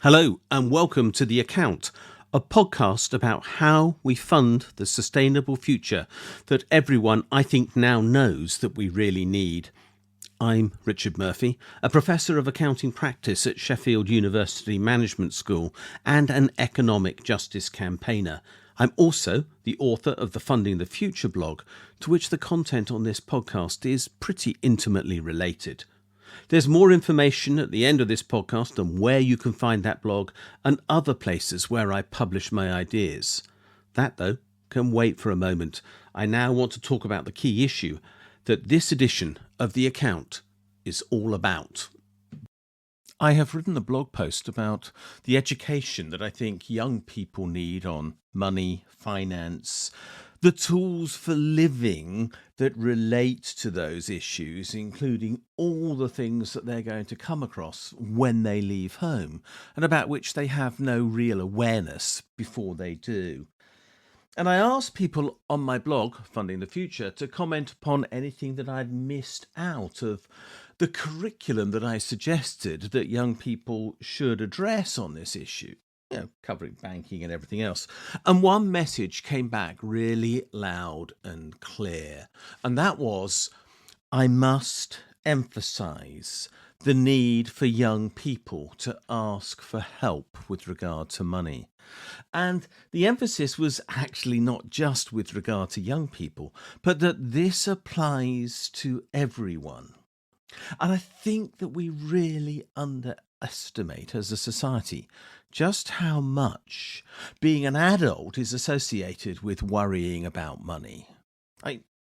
Hello and welcome to The Account, a podcast about how we fund the sustainable future that everyone, I think, now knows that we really need. I'm Richard Murphy, a professor of accounting practice at Sheffield University Management School and an economic justice campaigner. I'm also the author of the Funding the Future blog, to which the content on this podcast is pretty intimately related. There's more information at the end of this podcast on where you can find that blog and other places where I publish my ideas. That, though, can wait for a moment. I now want to talk about the key issue that this edition of The Account is all about. I have written a blog post about the education that I think young people need on money, finance, the tools for living that relate to those issues, including all the things that they're going to come across when they leave home, and about which they have no real awareness before they do. And I asked people on my blog, Funding the Future, to comment upon anything that I'd missed out of the curriculum that I suggested that young people should address on this issue, covering banking and everything else. And one message came back really loud and clear, and that was, I must emphasise the need for young people to ask for help with regard to money. And the emphasis was actually not just with regard to young people, but that this applies to everyone. And I think that we really underestimate as a society just how much being an adult is associated with worrying about money.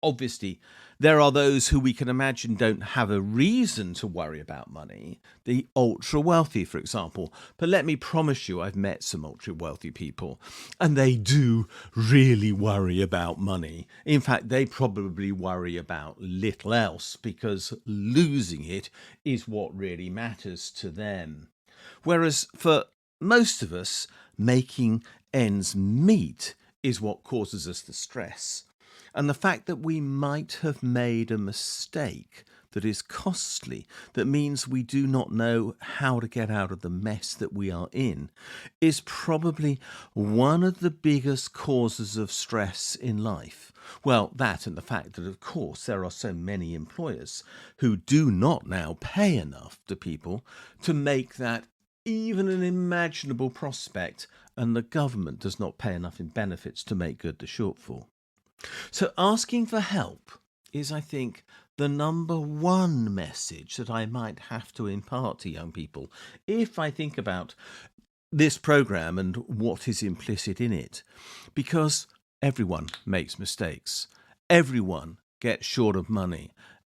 Obviously, there are those who we can imagine don't have a reason to worry about money, the ultra-wealthy, for example. But let me promise you, I've met some ultra-wealthy people, and they do really worry about money. In fact, they probably worry about little else, because losing it is what really matters to them. Whereas for most of us, making ends meet is what causes us the stress. And the fact that we might have made a mistake that is costly, that means we do not know how to get out of the mess that we are in, is probably one of the biggest causes of stress in life. Well, that and the fact that, of course, there are so many employers who do not now pay enough to people to make that even an imaginable prospect, and the government does not pay enough in benefits to make good the shortfall. So asking for help is, I think, the number one message that I might have to impart to young people if I think about this programme and what is implicit in it. Because everyone makes mistakes. Everyone gets short of money.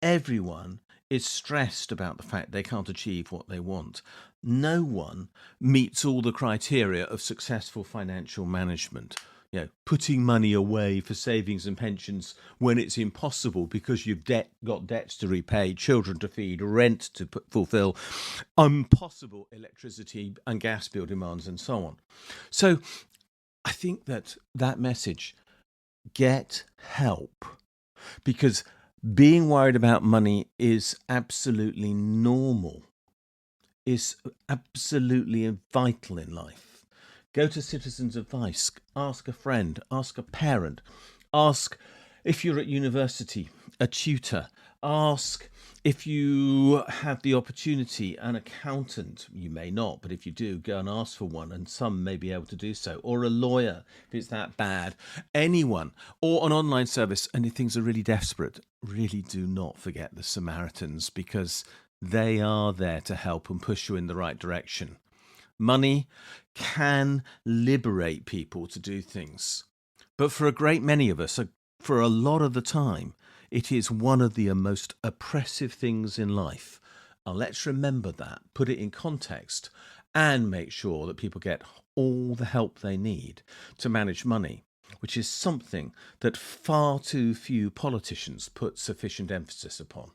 Everyone is stressed about the fact they can't achieve what they want. No one meets all the criteria of successful financial management. Putting money away for savings and pensions when it's impossible because you've got debts to repay, children to feed, rent to fulfill, impossible electricity and gas bill demands, and so on. So I think that message, get help, because being worried about money is absolutely normal, is absolutely vital in life. Go to Citizens Advice, ask a friend, ask a parent, ask if you're at university, a tutor, ask if you have the opportunity, an accountant. You may not, but if you do, go and ask for one, and some may be able to do so, or a lawyer if it's that bad, anyone, or an online service. And if things are really desperate, really do not forget the Samaritans, because they are there to help and push you in the right direction. Money can liberate people to do things. But for a great many of us, for a lot of the time, it is one of the most oppressive things in life. And let's remember that, put it in context, and make sure that people get all the help they need to manage money, which is something that far too few politicians put sufficient emphasis upon.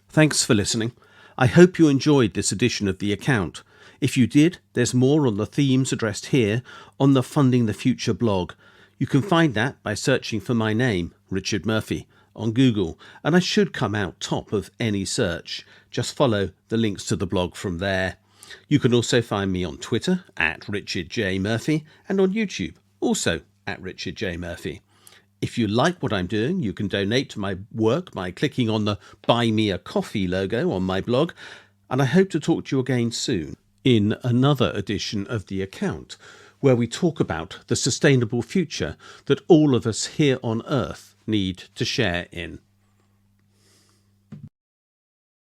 Thanks for listening. I hope you enjoyed this edition of The Account. If you did, there's more on the themes addressed here on the Funding the Future blog. You can find that by searching for my name, Richard Murphy, on Google, and I should come out top of any search. Just follow the links to the blog from there. You can also find me on Twitter at Richard J. Murphy and on YouTube, also at Richard J. Murphy. If you like what I'm doing, you can donate to my work by clicking on the Buy Me a Coffee logo on my blog, and I hope to talk to you again soon in another edition of The Account, where we talk about the sustainable future that all of us here on Earth need to share in.